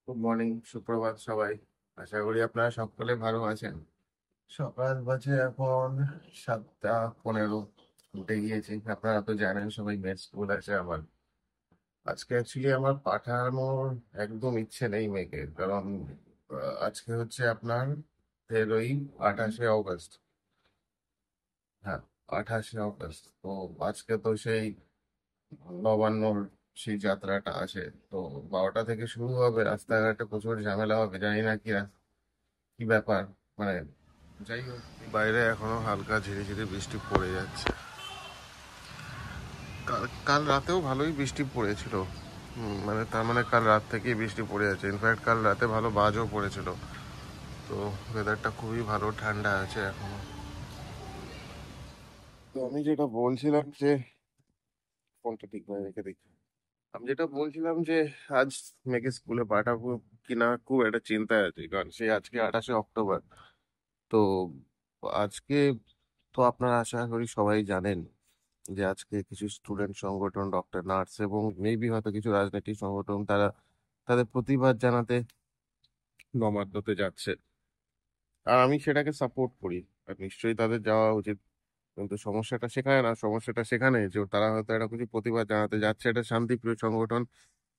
Good morning, সুপ্রভাত সবাই। আশা করি আপনারা সকলে ভালো আছেন। সকাল বাজে এখন 7:15। উঠে গিয়েছি। আপনারা তো জানেন সবাই মেয়ের স্কুল আছে আমার। আজকে অ্যাকচুয়ালি আমার পাঠানোর একদম ইচ্ছে নেই মেয়েকে, কারণ আজকে হচ্ছে আপনার ওই 28শে অগস্ট। হ্যাঁ, 28শে অগস্ট তো আজকে তো সেই নবান্নর সেই যাত্রাটা আছে। তো 12টা থেকে শুরু হবে, রাস্তাঘাটে প্রচুর ঝামেলা হবে, জানি না কি কি ব্যাপার। মানে যাই হোক, বাইরে এখনো হালকা ঝিরিঝিরি বৃষ্টি পড়ে যাচ্ছে। কাল কাল রাতেও ভালোই বৃষ্টি পড়েছিল। মানে তার মানে কাল রাত থেকেই বৃষ্টি পড়ে যাচ্ছে। ইনফ্যাক্ট কাল রাতে ভালো বাজও পড়েছিল। তো ওয়েদারটা খুবই ভালো, ঠান্ডা আছে এখনো। তো আমি যেটা বলছিলাম যে ফোনটা ঠিকভাবে রেখে দিই। আমি যেটা বলছিলাম যে আজ মেয়েকে স্কুলে পাঠাবো কিনা খুব একটা চিন্তায় আছি, কারণ সে আজকে 28শে অক্টোবর। তো আজকে তো আপনারা আশা করি সবাই জানেন যে আজকে কিছু স্টুডেন্ট সংগঠন, ডক্টর, নার্স এবং মেবি হয়তো কিছু রাজনৈতিক সংগঠন, তারা তাদের প্রতিবাদ জানাতে নবান্নতে যাচ্ছে। আর আমি সেটাকে সাপোর্ট করি। আর নিশ্চয়ই তাদের যাওয়া উচিত। কিন্তু সমস্যাটা সেখানে না, সমস্যাটা সেখানে যে তারা হয়তো একটা কিছু প্রতিবাদ জানাতে যাচ্ছে, এটা শান্তিপ্রিয় সংগঠন,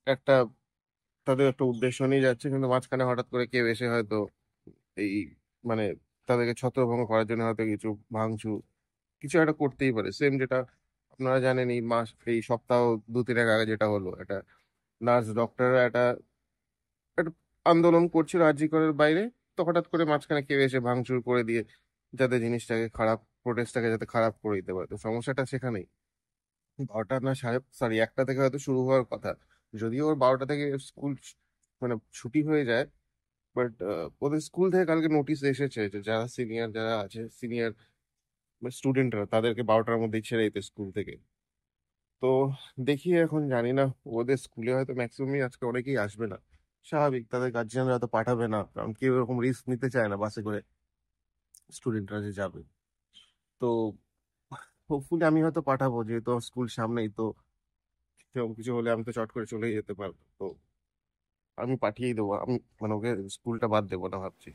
একটা তাদের একটা উদ্দেশ্য নিয়ে যাচ্ছে, কিন্তু মাঝখানে হঠাৎ করে কেউ এসে হয়তো এই মানে তাদেরকে ছত্রভঙ্গ করার জন্য হয়তো কিছু ভাঙচুর কিছু একটা করতেই পারে। সেম যেটা আপনারা জানেন এই সপ্তাহ 2-3 আগে যেটা হলো, একটা নার্স ডক্টররা একটা আন্দোলন করছিল আরজি করের বাইরে। তো হঠাৎ করে মাঝখানে কেউ এসে ভাঙচুর করে দিয়ে যাতে জিনিসটাকে খারাপ, প্রোটেস্টটাকে যাতে খারাপ করে দিতে পারে। তো সমস্যাটা সেখানেই। 12টা না সরি 1টা থেকে হয়তো শুরু হওয়ার কথা। যদিও ওর 12টা থেকে স্কুল মানে ছুটি হয়ে যায়, বাট ওদের স্কুল থেকে কালকে নোটিশ এসেছে যে যারা সিনিয়র, যারা আছে সিনিয়র স্টুডেন্টরা, তাদেরকে 12টার মধ্যেই ছেড়ে দিতে স্কুল থেকে। তো দেখি, এখন জানি না। ওদের স্কুলে হয়তো ম্যাক্সিমামই আজকে অনেকেই আসবে না। স্বাভাবিক, তাদের গার্জিয়ানরা হয়তো পাঠাবে না, কারণ কেউ এরকম রিস্ক নিতে চায় না বাসে করে স্টুডেন্টরা যে যাবে। তো হোপফুলি আমি হয়তো পাঠাবো, যেহেতু স্কুল সামনেই। তো সেরকম কিছু হলে আমি তো চট করে চলেই যেতে পারবো। তো আমি পাঠিয়েই দেবো। আমি মানে ওকে স্কুলটা বাদ দেবো না ভাবছি।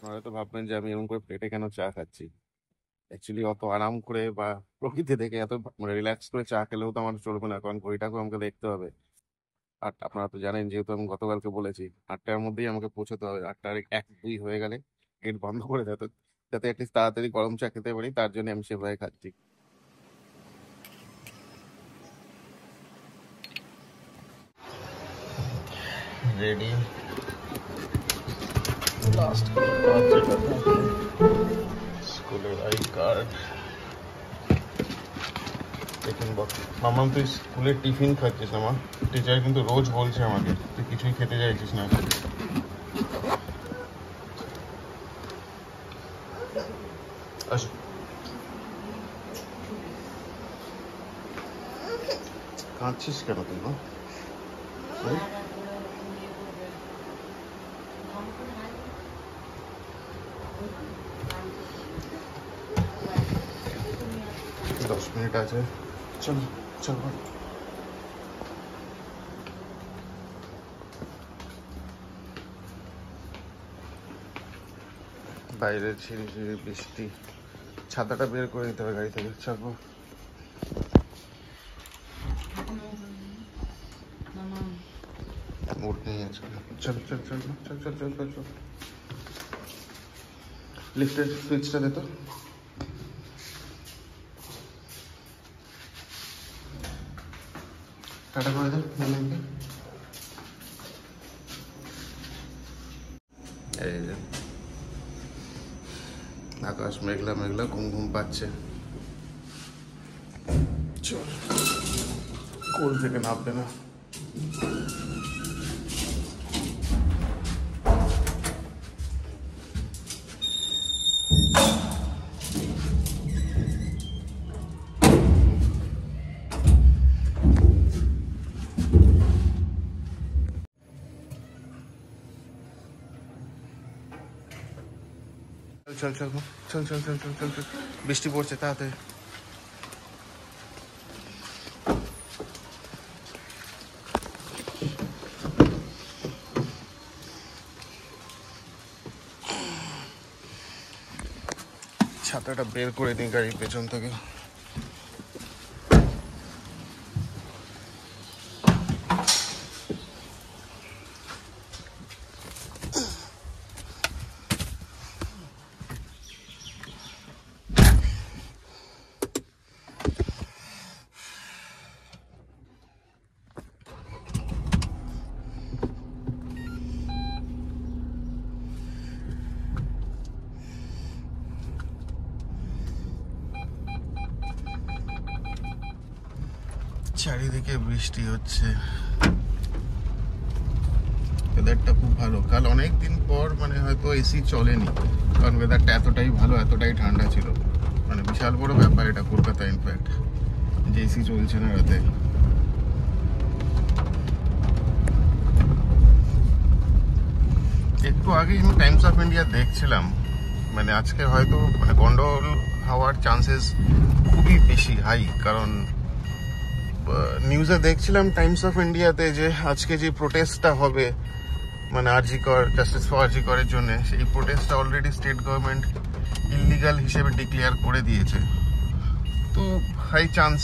হয়তো ভাববেন যে আমি এরকম করে প্লেটে কেন চা খাচ্ছি। অ্যাকচুয়ালি অত আরাম করে বা প্রকৃতি দেখে এত মানে রিল্যাক্স করে চা খেলেও তো আমার চলবে না, কারণ ঘড়িটাকেও আমাকে দেখতে হবে। আর আপনারা তো জানেন, যেহেতু আমি গতকালকে বলেছি 8টার মধ্যেই আমাকে পৌঁছতে হবে। 8টার 1-2 হয়ে গেলে গেট বন্ধ করে দেয়, তো যাতে অ্যাটলিস্ট তাড়াতাড়ি গরম চা খেতে পারি, তার জন্য আমি সেভাবে খাচ্ছি। রেডি। লাস্ট স্কুলের আই কার্ড। Tiffin box. মামাম, তুই স্কুলে টিফিন খাচ্ছিস না? মা, টিচার কিন্তু রোজ বলছে আমাকে তুই কিছুই খেতে চাইছিস না। আস, কাঁদছিস কেন তুই? মা, 10 মিনিট আছে। চল, চল। বাইরে ঝিরি ঝিরি বৃষ্টি, ছাতাটা বের করে নিতে হবে গাড়ি থেকে। চল। মুড নেই আজকে। চল চল চল চল চল চল চল চল। লিফটের সুইচটা দে তো। টাটা করে দে ম্যামকে। এই যে আকাশ মেঘলা মেঘলা, ঘুম ঘুম পাচ্ছে। চল, কোল থেকে নামবে না। চল চল চল চল চল চল চল চল, বৃষ্টি পড়ছে, তাড়াতাড়ি। ছাতাটা বের করে দিই গাড়ির পেছন থেকে। চারিদিকে বৃষ্টি হচ্ছে, ওয়েদারটা খুব ভালো। কাল অনেকদিন পর মানে হয়তো এসি চলেনি, কারণ ওয়েদারটা এতটাই ভালো, এতটাই ঠান্ডা ছিল। মানে বিশাল বড় ব্যাপার এটা কলকাতা, ইনফ্যাক্ট, যে এসি চলছে না রাতে। একটু আগে আমি টাইমস অফ ইন্ডিয়া দেখছিলাম, মানে আজকে হয়তো মানে গন্ডগোল হওয়ার চান্সেস খুবই বেশি, হাই। কারণ নিউজে দেখছিলাম টাইমস অফ ইন্ডিয়াতে যে আজকে যে প্রোটেস্টটা হবে, মানে আরজিকর, জাস্টিস ফর আরজিকরের জন্য, সেই প্রোটেস্টটা অলরেডি স্টেট গভর্নমেন্ট ইললিগাল হিসেবে ডিক্লেয়ার করে দিয়েছে। তো হাই চান্স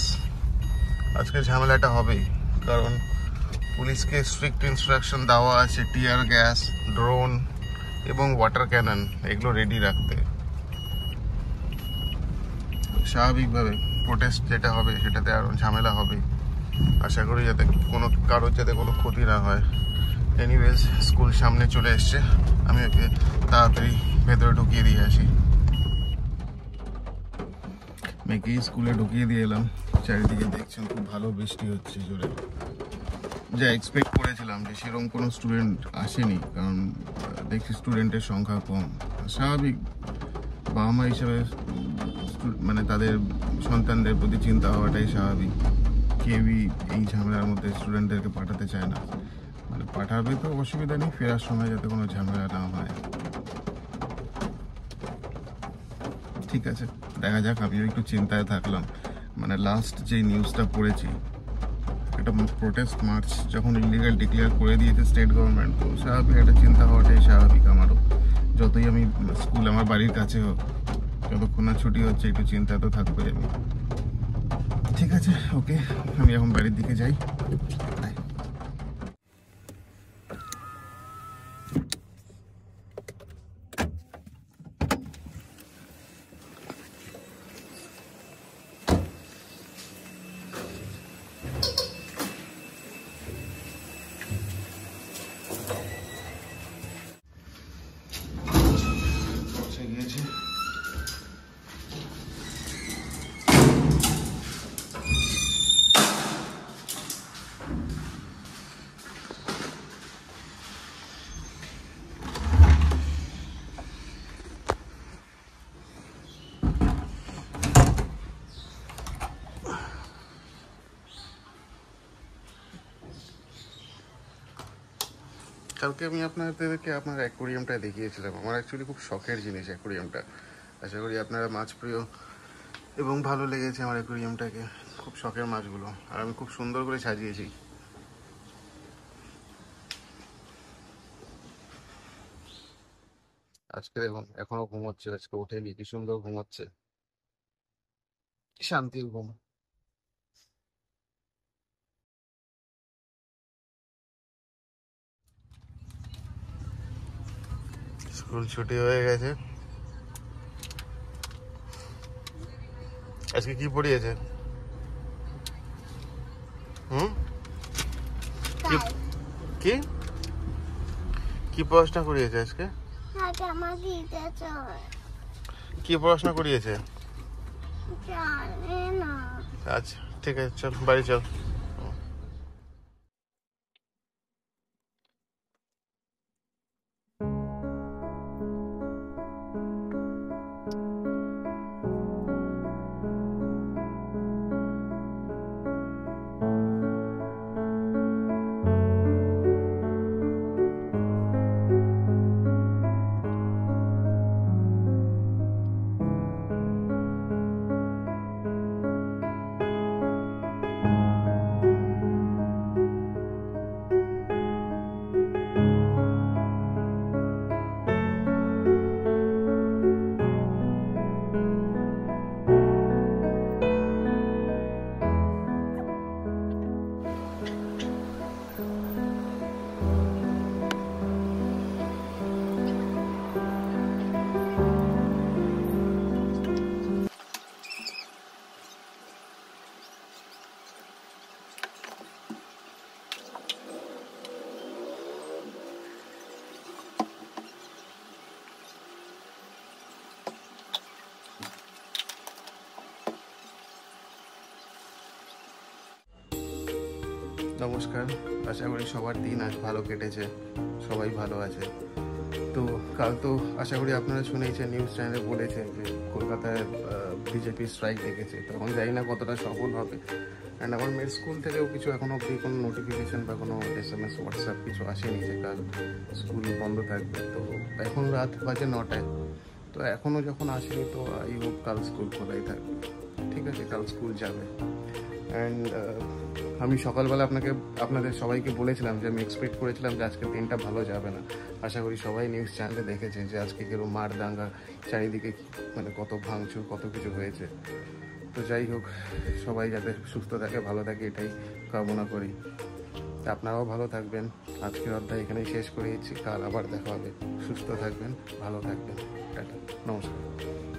আজকে ঝামেলাটা হবেই, কারণ পুলিশকে স্ট্রিক্ট ইনস্ট্রাকশন দেওয়া আছে টিয়ার গ্যাস, ড্রোন এবং ওয়াটার ক্যানন এগুলো রেডি রাখতে। স্বাভাবিকভাবে প্রোটেস্ট যেটা হবে সেটাতে আরও ঝামেলা হবে। আশা করি যাতে কারোর যাতে কোনো ক্ষতি না হয়। এনিওয়েজ, স্কুল সামনে চলে এসছে, আমি ওকে তাড়াতাড়ি ভেতরে ঢুকিয়ে দিয়ে আসি। মেয়েকেই স্কুলে ঢুকিয়ে দিয়ে এলাম। চারিদিকে দেখছেন খুব ভালো বৃষ্টি হচ্ছে জোরে। যা এক্সপেক্ট করেছিলাম যে সেরকম কোনো স্টুডেন্ট আসেনি, কারণ দেখছি স্টুডেন্টের সংখ্যা কম। স্বাভাবিক, বাবা মা হিসেবে মানে তাদের সন্তানদের প্রতি চিন্তা হওয়াটাই স্বাভাবিক। কেউই এই ঝামেলার মধ্যে স্টুডেন্টদেরকে পাঠাতে চায় না। মানে পাঠাবে তো অসুবিধা নেই, ফেরার সময় যাতে কোনো ঝামেলা না হয়। ঠিক আছে, দেখা যাক। আমিও একটু চিন্তায় থাকলাম, মানে লাস্ট যে নিউজটা পড়েছি, একটা প্রোটেস্ট মার্চ যখন ইলিগাল ডিক্লেয়ার করে দিয়েছে স্টেট গভর্নমেন্ট, তো স্বাভাবিক একটা চিন্তা হওয়াটাই স্বাভাবিক আমারও। যতই আমি স্কুল আমার বাড়ির কাছে হোক, যতক্ষণ না ছুটি হচ্ছে একটু চিন্তা তো থাকবোই আমি। ঠিক আছে, ওকে, আমি এখন বাড়ির দিকে যাই। বাই। পৌঁছে গিয়েছি। কালকে আমি আপনাদেরকে আপনার অ্যাকোয়ারিয়ামটা দেখিয়েছিলাম। আমার অ্যাকচুয়ালি খুব শখের জিনিস অ্যাকোয়ারিয়ামটা। আশা করি আপনারা মাছ প্রিয় এবং ভালো লেগেছে আমার অ্যাকোয়ারিয়ামটাকে। খুব শখের মাছগুলো, আর আমি খুব সুন্দর করে সাজিয়েছি। আজকে দেখুন এখনো ঘুমোচ্ছে, আজকে ওঠেনি, কি সুন্দর ঘুমোচ্ছে, কি শান্তির ঘুম। স্কুল ছুটি হয়ে গেছে। আজকে কি পড়িয়েছে? কি কি কি পড়াশোনা করিয়েছে আজকে? আগে আমার দিতে চল কি পড়াশোনা করিয়েছে? জানে না। আচ্ছা ঠিক আছে, চল বাড়ি চল। নমস্কার, আশা করি সবার দিন আজ ভালো কেটেছে, সবাই ভালো আছে। তো কাল তো আশা করি আপনারা শুনেছেন, নিউজ চ্যানেলে বলেছে যে কলকাতায় বিজেপি স্ট্রাইক ডেকেছে। তখন জানি না কতটা সফল হবে। অ্যান্ড আমার মেয়ের স্কুল থেকেও কিছু এখনও অবধি কোনো নোটিফিকেশান বা কোনো SMS হোয়াটসঅ্যাপ কিছু আসেনি যে কাল স্কুল বন্ধ থাকবে। তো এখন রাত বাজে 9টায়, তো এখনও যখন আসেনি তো আই হোপ কাল স্কুল খোলাই থাকবে। ঠিক আছে, কাল স্কুল যাবে। অ্যান্ড আমি সকালবেলা আপনাদের সবাইকে বলেছিলাম যে আমি এক্সপেক্ট করেছিলাম যে আজকের দিনটা ভালো যাবে না। আশা করি সবাই নিউজ চ্যানেলে দেখেছে যে আজকে কেরম মার দাঙ্গা, চারিদিকে মানে কত ভাঙচুর, কত কিছু হয়েছে। তো যাই হোক, সবাই যাতে সুস্থ থাকে, ভালো থাকে, এটাই কামনা করি। আপনারাও ভালো থাকবেন। আজকের অধ্যায় এখানেই শেষ করে দিচ্ছি, কাল আবার দেখা হবে। সুস্থ থাকবেন, ভালো থাকবেন, টাটা, নমস্কার।